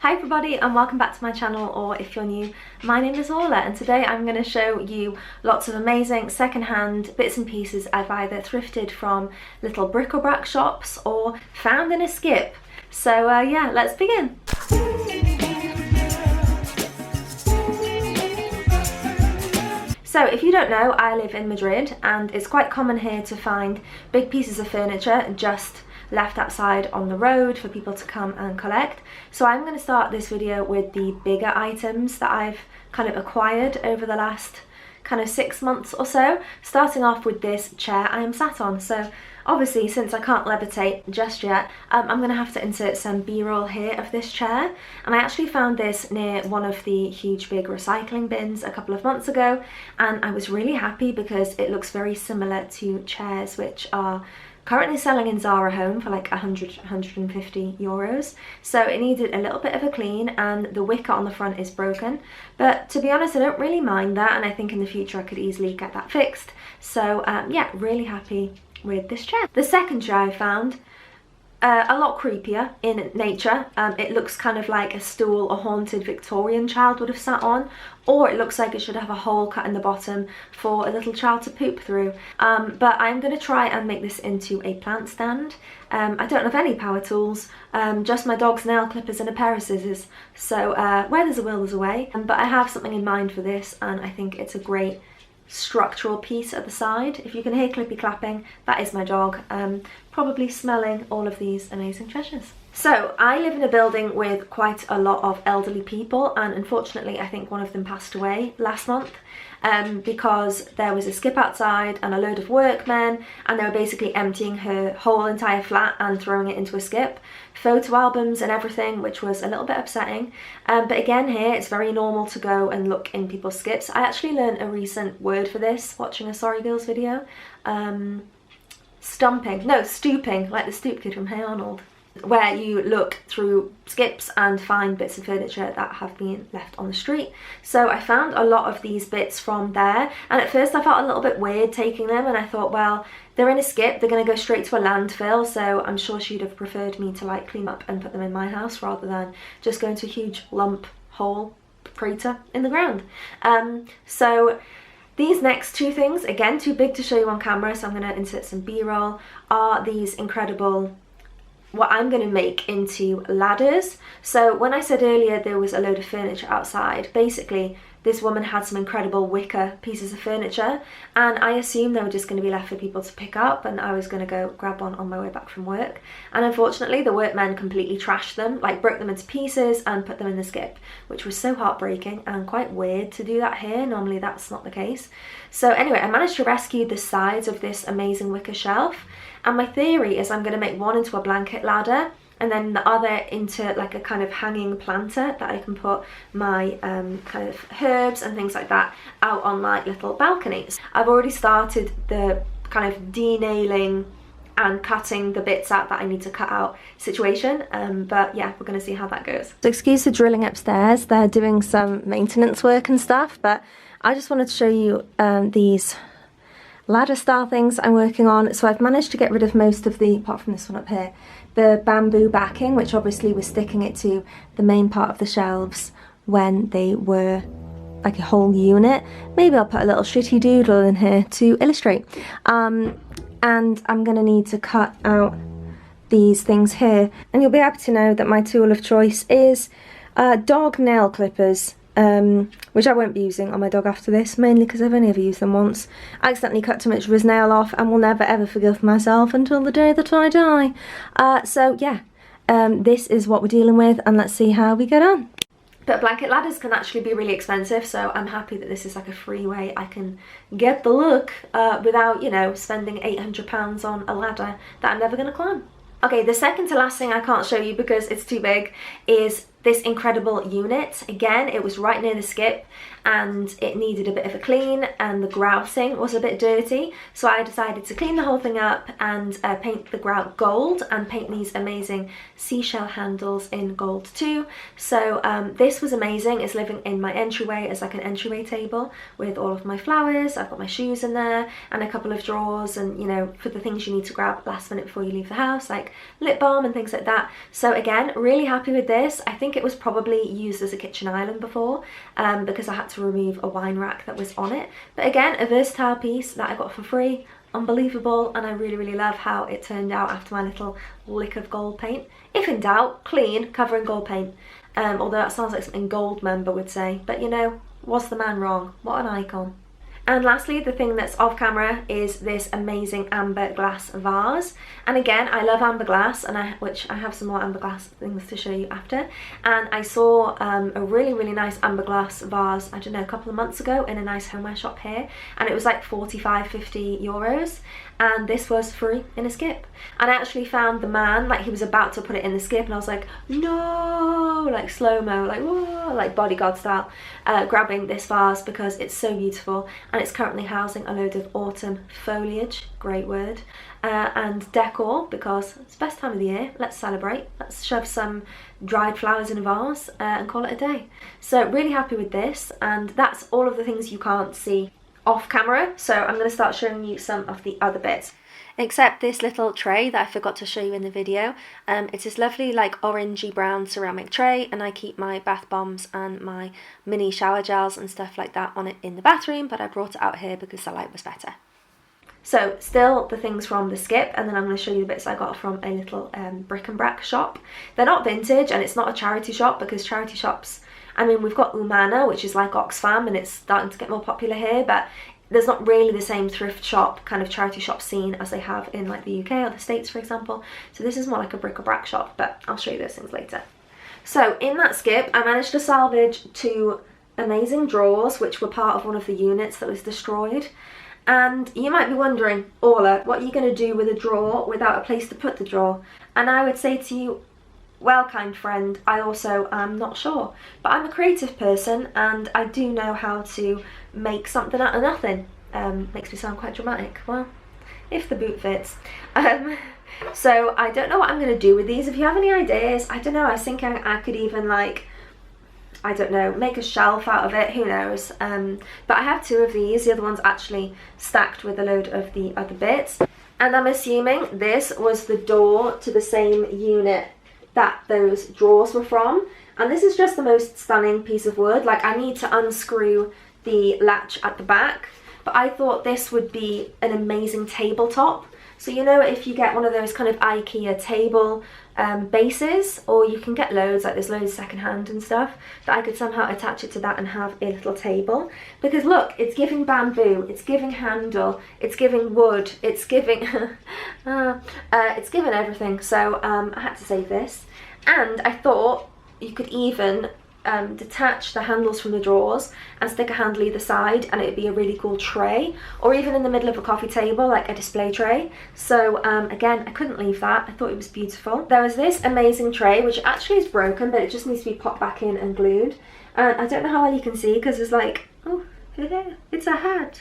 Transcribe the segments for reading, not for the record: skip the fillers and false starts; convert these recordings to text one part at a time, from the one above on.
Hi everybody and welcome back to my channel, or if you're new, my name is Orlagh and today I'm going to show you lots of amazing second-hand bits and pieces I've either thrifted from little bric-a-brac shops or found in a skip. So yeah, let's begin. So if you don't know, I live in Madrid and it's quite common here to find big pieces of furniture just left outside on the road for people to come and collect. So I'm going to start this video with the bigger items that I've kind of acquired over the last kind of 6 months or so, starting off with this chair I am sat on. So obviously, since I can't levitate just yet, I'm going to have to insert some b-roll here of this chair, and I actually found this near one of the huge big recycling bins a couple of months ago, and I was really happy because it looks very similar to chairs which are currently selling in Zara Home for like 150 euros. So it needed a little bit of a clean and the wicker on the front is broken. But to be honest, I don't really mind that, and I think in the future I could easily get that fixed. So yeah, really happy with this chair. The second chair I found, a lot creepier in nature. It looks kind of like a stool a haunted Victorian child would have sat on, or it looks like it should have a hole cut in the bottom for a little child to poop through. But I'm going to try and make this into a plant stand. I don't have any power tools, just my dog's nail clippers and a pair of scissors. So where there's a will, there's a way. But I have something in mind for this, and I think it's a great structural piece at the side. If you can hear clippy clapping, that is my dog, probably smelling all of these amazing treasures. So I live in a building with quite a lot of elderly people, and unfortunately I think one of them passed away last month because there was a skip outside and a load of workmen, and they were basically emptying her whole entire flat and throwing it into a skip. Photo albums and everything, which was a little bit upsetting. But again, here it's very normal to go and look in people's skips. I actually learned a recent word for this watching a Sorry Girls video. Stooping, like the Stoop Kid from Hey Arnold, where you look through skips and find bits of furniture that have been left on the street. So I found a lot of these bits from there, and at first I felt a little bit weird taking them, and I thought, well, they're in a skip, they're going to go straight to a landfill, so I'm sure she'd have preferred me to like clean up and put them in my house rather than just go into a huge lump hole crater in the ground. So these next two things, again too big to show you on camera, so I'm going to insert some b-roll, are these incredible, what I'm going to make into ladders. So when I said earlier there was a load of furniture outside, basically this woman had some incredible wicker pieces of furniture, and I assumed they were just going to be left for people to pick up, and I was going to go grab one on my way back from work. And unfortunately the workmen completely trashed them, like broke them into pieces and put them in the skip, which was so heartbreaking and quite weird to do that here. Normally that's not the case. So anyway, I managed to rescue the sides of this amazing wicker shelf, and my theory is I'm going to make one into a blanket ladder and then the other into like a kind of hanging planter that I can put my kind of herbs and things like that out on like little balconies. I've already started the kind of denailing and cutting the bits out that I need to cut out situation, but yeah, we're going to see how that goes. So excuse the drilling upstairs, they're doing some maintenance work and stuff, but I just wanted to show you these ladder style things I'm working on. So I've managed to get rid of most of the, apart from this one up here, the bamboo backing, which obviously was sticking it to the main part of the shelves when they were like a whole unit. Maybe I'll put a little shitty doodle in here to illustrate. And I'm going to need to cut out these things here, and you'll be happy to know that my tool of choice is dog nail clippers, which I won't be using on my dog after this, mainly because I've only ever used them once. I accidentally cut too much of his nail off and will never ever forgive myself until the day that I die. So yeah, this is what we're dealing with, and let's see how we get on. But blanket ladders can actually be really expensive, so I'm happy that this is like a free way I can get the look without, you know, spending £800 on a ladder that I'm never going to climb. Okay, the second to last thing I can't show you because it's too big is this incredible unit. Again, it was right near the skip and it needed a bit of a clean, and the grousing was a bit dirty, so I decided to clean the whole thing up and paint the grout gold and paint these amazing seashell handles in gold too. So this was amazing. It's living in my entryway as like an entryway table with all of my flowers. I've got my shoes in there and a couple of drawers, and you know, for the things you need to grab last minute before you leave the house, like lip balm and things like that. So again, really happy with this. I think think it was probably used as a kitchen island before, because I had to remove a wine rack that was on it. But again, a versatile piece that I got for free, unbelievable, and I really, really love how it turned out after my little lick of gold paint. If in doubt, clean, cover in gold paint. Although that sounds like something Gold Member would say, but you know, was the man wrong? What an icon. And lastly, the thing that's off camera is this amazing amber glass vase. And again, I love amber glass, and which I have some more amber glass things to show you after. And I saw a really, really nice amber glass vase, I don't know, a couple of months ago in a nice homeware shop here, and it was like 45–50 euros. And this was free in a skip. And I actually found the man, like he was about to put it in the skip, and I was like, no, like slow-mo, like whoa, like bodyguard style, grabbing this vase because it's so beautiful, and it's currently housing a load of autumn foliage, great word, and decor, because it's the best time of the year. Let's celebrate, let's shove some dried flowers in a vase and call it a day. So really happy with this, and that's all of the things you can't see off camera, so I'm going to start showing you some of the other bits. Except this little tray that I forgot to show you in the video. It's this lovely like orangey brown ceramic tray, and I keep my bath bombs and my mini shower gels and stuff like that on it in the bathroom, but I brought it out here because the light was better. So still the things from the skip, and then I'm going to show you the bits I got from a little bric-and-brac shop. They're not vintage, and it's not a charity shop, because charity shops, I mean, we've got Umana, which is like Oxfam, and it's starting to get more popular here, but there's not really the same thrift shop, kind of charity shop scene as they have in like the UK or the States, for example. So this is more like a bric-a-brac shop, but I'll show you those things later. So in that skip, I managed to salvage 2 amazing drawers, which were part of one of the units that was destroyed. And you might be wondering, Orla, what are you going to do with a drawer without a place to put the drawer? And I would say to you, well, kind friend, I also am not sure. But I'm a creative person, and I do know how to make something out of nothing. Makes me sound quite dramatic. Well, if the boot fits. So I don't know what I'm going to do with these. If you have any ideas, I don't know. I was thinking I could even, like, I don't know, make a shelf out of it, who knows. But I have 2 of these. The other one's actually stacked with a load of the other bits. And I'm assuming this was the door to the same unit that those drawers were from. And this is just the most stunning piece of wood. Like, I need to unscrew the latch at the back, but I thought this would be an amazing tabletop. So you know, if you get one of those kind of IKEA table bases, or you can get loads, like there's loads secondhand and stuff, that I could somehow attach it to that and have a little table. Because look, it's giving bamboo, it's giving handle, it's giving wood, it's giving it's giving everything. So I had to save this, and I thought you could even detach the handles from the drawers and stick a handle either side, and it'd be a really cool tray, or even in the middle of a coffee table, like a display tray. So again, I couldn't leave that. I thought it was beautiful. There was this amazing tray, which actually is broken, but it just needs to be popped back in and glued. And I don't know how well you can see, because it's like, oh, it's a hat,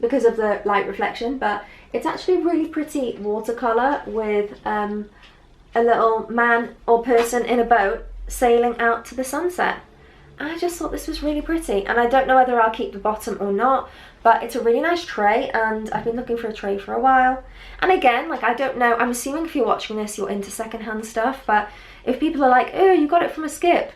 because of the light reflection, but it's actually a really pretty watercolor with a little man or person in a boat sailing out to the sunset. I just thought this was really pretty, and I don't know whether I'll keep the bottom or not, but it's a really nice tray, and I've been looking for a tray for a while. And again, like, I don't know, I'm assuming if you're watching this you're into secondhand stuff, but if people are like, oh, you got it from a skip,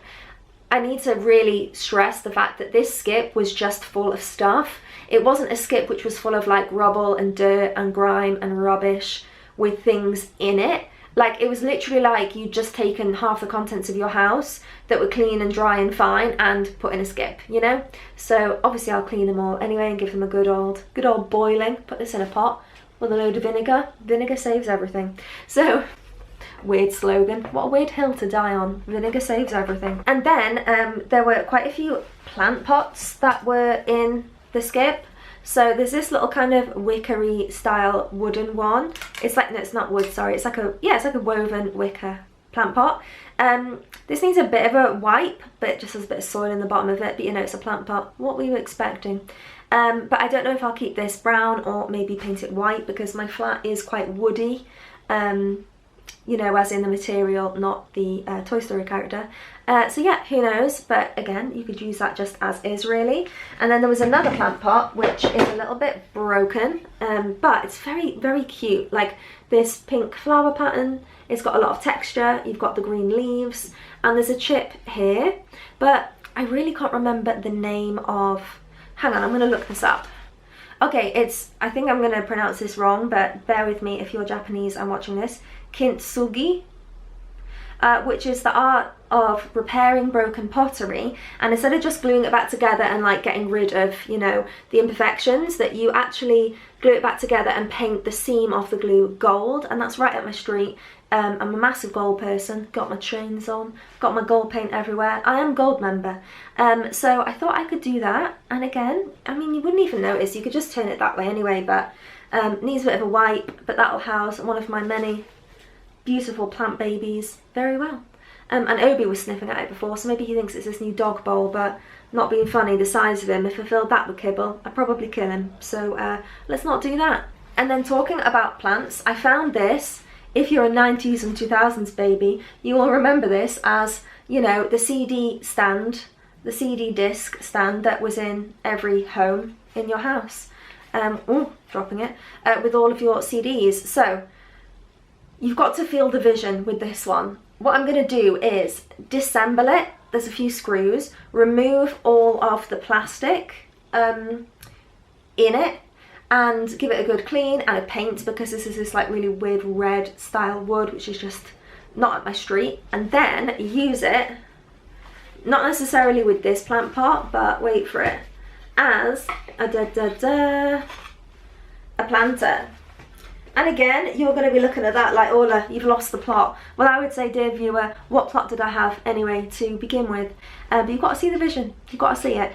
I need to really stress the fact that this skip was just full of stuff. It wasn't a skip which was full of like rubble and dirt and grime and rubbish with things in it. Like, it was literally like you'd just taken half the contents of your house that were clean and dry and fine and put in a skip, you know? So obviously I'll clean them all anyway and give them a good old boiling. Put this in a pot with a load of vinegar. Vinegar saves everything. So, weird slogan. What a weird hill to die on. Vinegar saves everything. And then there were quite a few plant pots that were in the skip. So there's this little kind of wickery style wooden one. It's like, no, it's not wood, sorry. It's like a, yeah, it's like a woven wicker plant pot. This needs a bit of a wipe, but it just has a bit of soil in the bottom of it. But you know, it's a plant pot. What were you expecting? But I don't know if I'll keep this brown or maybe paint it white, because my flat is quite woody. You know, as in the material, not the Toy Story character. So yeah, who knows, but again, you could use that just as is, really. And then there was another plant pot, which is a little bit broken, but it's very, very cute. Like, this pink flower pattern, it's got a lot of texture, you've got the green leaves, and there's a chip here, but I really can't remember the name of, hang on, I'm going to look this up. Okay, it's, I think I'm going to pronounce this wrong, but bear with me if you're Japanese and watching this. Kintsugi, which is the art of repairing broken pottery, and instead of just gluing it back together and like getting rid of, you know, the imperfections, that you actually glue it back together and paint the seam of the glue gold, and that's right up my street. I'm a massive gold person, got my chains on, got my gold paint everywhere. I am gold member, so I thought I could do that. And again, I mean, you wouldn't even notice, you could just turn it that way anyway, but needs a bit of a wipe, but that'll house one of my many beautiful plant babies very well. And Obi was sniffing at it before, so maybe he thinks it's this new dog bowl, but not being funny, the size of him, if I filled that with kibble, I'd probably kill him. So let's not do that. And then talking about plants, I found this. If you're a 90s and 2000s baby, you will remember this as, you know, the CD stand, the CD disc stand that was in every home in your house. Ooh, dropping it, with all of your CDs. So you've got to feel the vision with this one. What I'm going to do is disassemble it. There's a few screws, remove all of the plastic in it, and give it a good clean and a paint, because this is this like really weird red style wood, which is just not up my street. And then use it, not necessarily with this plant pot, but wait for it, as a planter. And again, you're going to be looking at that like, Orla, you've lost the plot. Well, I would say, dear viewer, what plot did I have anyway to begin with? But you've got to see the vision, you've got to see it.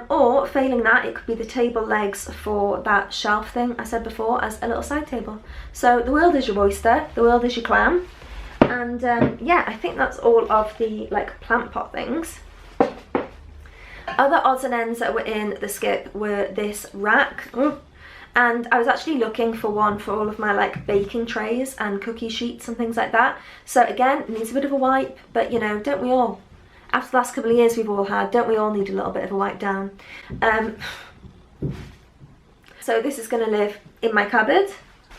Or, failing that, it could be the table legs for that shelf thing I said before as a little side table. So the world is your oyster, the world is your clam. And yeah, I think that's all of the like plant pot things. Other odds and ends that were in the skip were this rack. And I was actually looking for one for all of my like baking trays and cookie sheets and things like that. So again, it needs a bit of a wipe, but you know, don't we all? After the last couple of years we've all had, don't we all need a little bit of a wipe down? So this is going to live in my cupboard.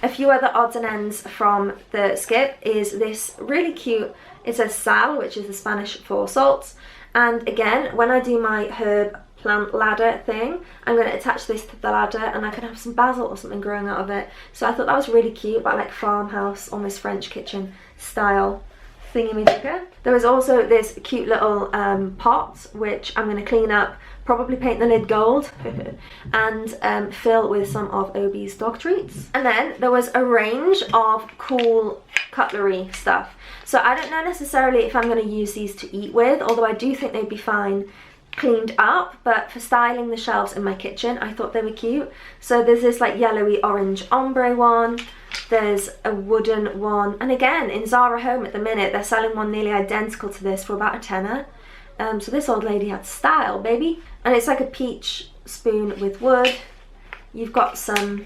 A few other odds and ends from the skip is this really cute, it says sal, which is the Spanish for salt. And again, when I do my herb plant ladder thing, I'm going to attach this to the ladder and I can have some basil or something growing out of it. So I thought that was really cute, but like farmhouse, almost French kitchen style thingy-majigger. There is also this cute little pot, which I'm going to clean up, probably paint the lid gold, and fill with some of Obi's dog treats. And then there was a range of cool cutlery stuff. So I don't know necessarily if I'm going to use these to eat with, although I do think they'd be fine cleaned up, but for styling the shelves in my kitchen I thought they were cute. So there's this like yellowy orange ombre one, there's a wooden one, and again in Zara Home at the minute they're selling one nearly identical to this for about a tenner. So this old lady had style, baby. And it's like a peach spoon with wood. You've got some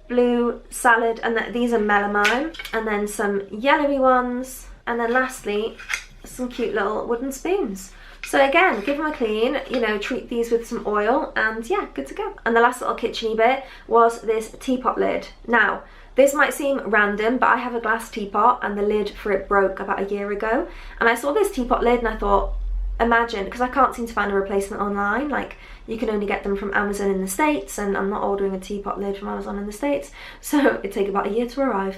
blue salad, and these are melamine, and then some yellowy ones, and then lastly some cute little wooden spoons. So again, give them a clean, you know, treat these with some oil, and yeah, good to go. And the last little kitchen-y bit was this teapot lid. Now, this might seem random, but I have a glass teapot and the lid for it broke about a year ago. And I saw this teapot lid and I thought, imagine, because I can't seem to find a replacement online, like you can only get them from Amazon in the States, and I'm not ordering a teapot lid from Amazon in the States, so it'd take about a year to arrive.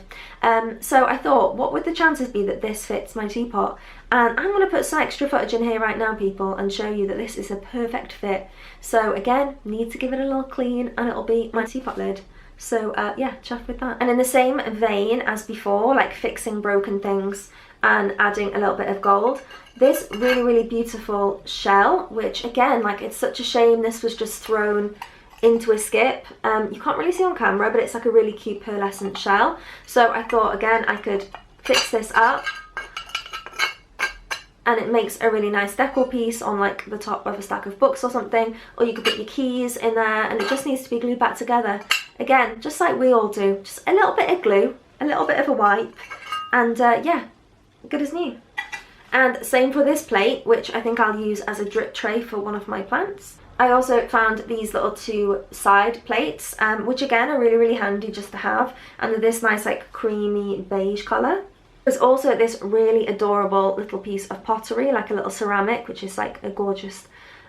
So I thought, what would the chances be that this fits my teapot? And I'm going to put some extra footage in here right now, people, and show you that this is a perfect fit. So again, need to give it a little clean and it'll be my teapot lid. So yeah, chuffed with that. And in the same vein as before, like fixing broken things and adding a little bit of gold, this really, really beautiful shell, which again, like it's such a shame this was just thrown into a skip. You can't really see on camera, but it's like a really cute pearlescent shell. So I thought, again, I could fix this up, and it makes a really nice decor piece on like the top of a stack of books or something, or you could put your keys in there, and it just needs to be glued back together. Again, just like we all do, just a little bit of glue, a little bit of a wipe, and yeah, good as new. And same for this plate, which I think I'll use as a drip tray for one of my plants. I also found these little two side plates, which again are really, really handy just to have, and they're this nice like creamy beige colour. There's also this really adorable little piece of pottery, like a little ceramic, which is like a gorgeous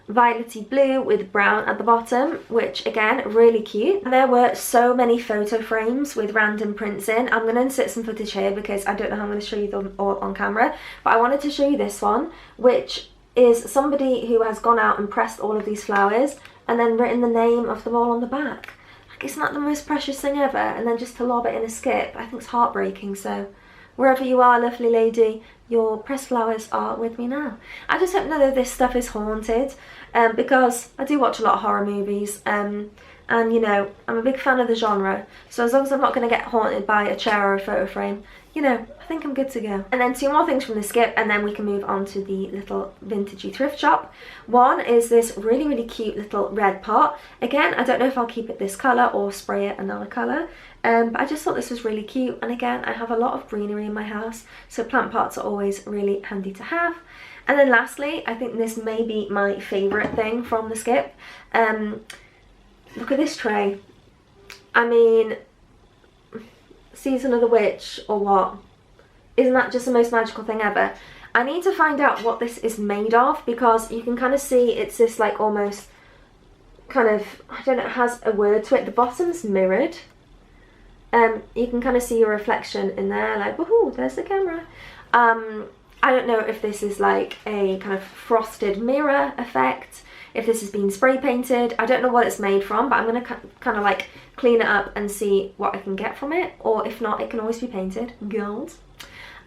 violety blue with brown at the bottom, which again, really cute. And there were so many photo frames with random prints in. I'm going to insert some footage here because I don't know how I'm going to show you them all on camera, but I wanted to show you this one, which is somebody who has gone out and pressed all of these flowers and then written the name of them all on the back. Like, isn't that the most precious thing ever? And then just to lob it in a skip, I think it's heartbreaking. So wherever you are, lovely lady, your pressed flowers are with me now. I just hope none of this stuff is haunted, because I do watch a lot of horror movies, and you know, I'm a big fan of the genre, so as long as I'm not going to get haunted by a chair or a photo frame, you know, I think I'm good to go. And then two more things from the skip, and then we can move on to the little vintagey thrift shop. One is this really, really cute little red pot. Again, I don't know if I'll keep it this colour or spray it another colour, but I just thought this was really cute. And again, I have a lot of greenery in my house, so plant pots are always really handy to have. And then lastly, I think this may be my favourite thing from the skip. Look at this tray. I mean, Season of the Witch or what? Isn't that just the most magical thing ever? I need to find out what this is made of, because you can kind of see it's this like almost kind of, I don't know, it has a word to it. The bottom's mirrored. You can kind of see your reflection in there, like, woohoo, there's the camera. I don't know if this is like a kind of frosted mirror effect, if this has been spray painted. I don't know what it's made from, but I'm going to kind of like clean it up and see what I can get from it, or if not, it can always be painted gold.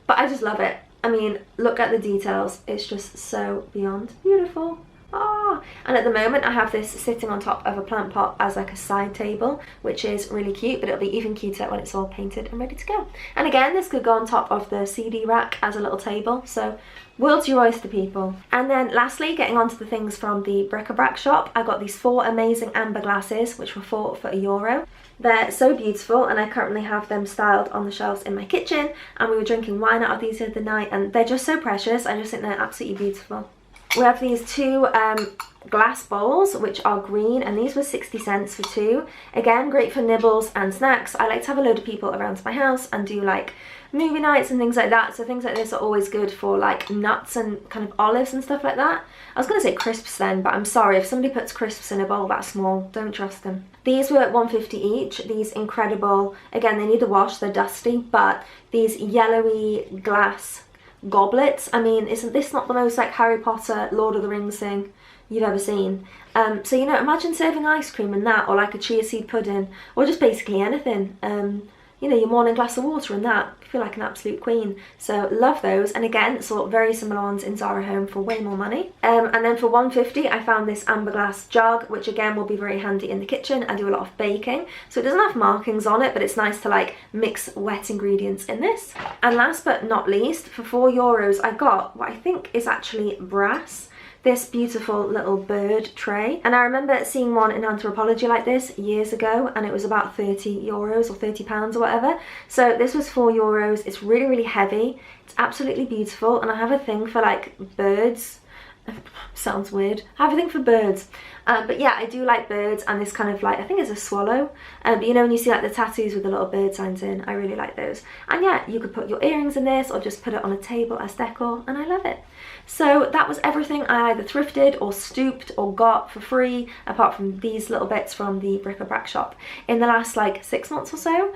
But I just love it. I mean, look at the details, it's just so beyond beautiful. Ah, and at the moment I have this sitting on top of a plant pot as like a side table, which is really cute, but it'll be even cuter when it's all painted and ready to go. And again, this could go on top of the CD rack as a little table, so world's your oyster, people. And then lastly, getting on to the things from the bric-a-brac shop, I got these 4 amazing amber glasses, which were 4 for €1. They're so beautiful, and I currently have them styled on the shelves in my kitchen, and we were drinking wine out of these the other night, and they're just so precious. I just think they're absolutely beautiful. We have these 2 glass bowls, which are green, and these were 60 cents for 2. Again, great for nibbles and snacks. I like to have a load of people around to my house and do like movie nights and things like that, so things like this are always good for like nuts and kind of olives and stuff like that. I was going to say crisps then, but I'm sorry, if somebody puts crisps in a bowl that small, don't trust them. These were $1.50 each, these incredible, again, they need a wash, they're dusty, but these yellowy glass goblets. I mean, isn't this not the most like Harry Potter, Lord of the Rings thing you've ever seen? So, you know, imagine serving ice cream in that, or like a chia seed pudding, or just basically anything. You know, your morning glass of water and that. I feel like an absolute queen. So love those. And again, saw very similar ones in Zara Home for way more money. And then for $1.50 I found this amber glass jug, which again will be very handy in the kitchen. I do a lot of baking, so it doesn't have markings on it, but it's nice to like mix wet ingredients in this. And last but not least, for €4 I got what I think is actually brass. This beautiful little bird tray, and I remember seeing one in Anthropology like this years ago, and it was about €30 or £30 or whatever. So this was €4. It's really, really heavy, it's absolutely beautiful, and I have a thing for like birds. Sounds weird. I have a thing for birds, but yeah, I do like birds, and this kind of like, I think it's a swallow, but you know when you see like the tattoos with the little bird signs in, I really like those. And yeah, you could put your earrings in this or just put it on a table as decor, and I love it. So that was everything I either thrifted or stooped or got for free, apart from these little bits from the bric-a-brac shop in the last like 6 months or so.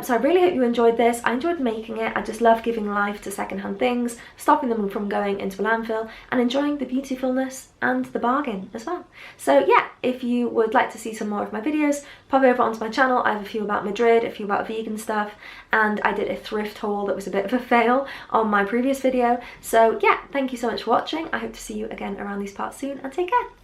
So I really hope you enjoyed this. I enjoyed making it. I just love giving life to secondhand things, stopping them from going into a landfill, and enjoying the beautifulness and the bargain as well. So yeah, if you would like to see some more of my videos, pop over onto my channel. I have a few about Madrid, a few about vegan stuff, and I did a thrift haul that was a bit of a fail on my previous video. So yeah, thank you so much for watching. I hope to see you again around these parts soon, and take care.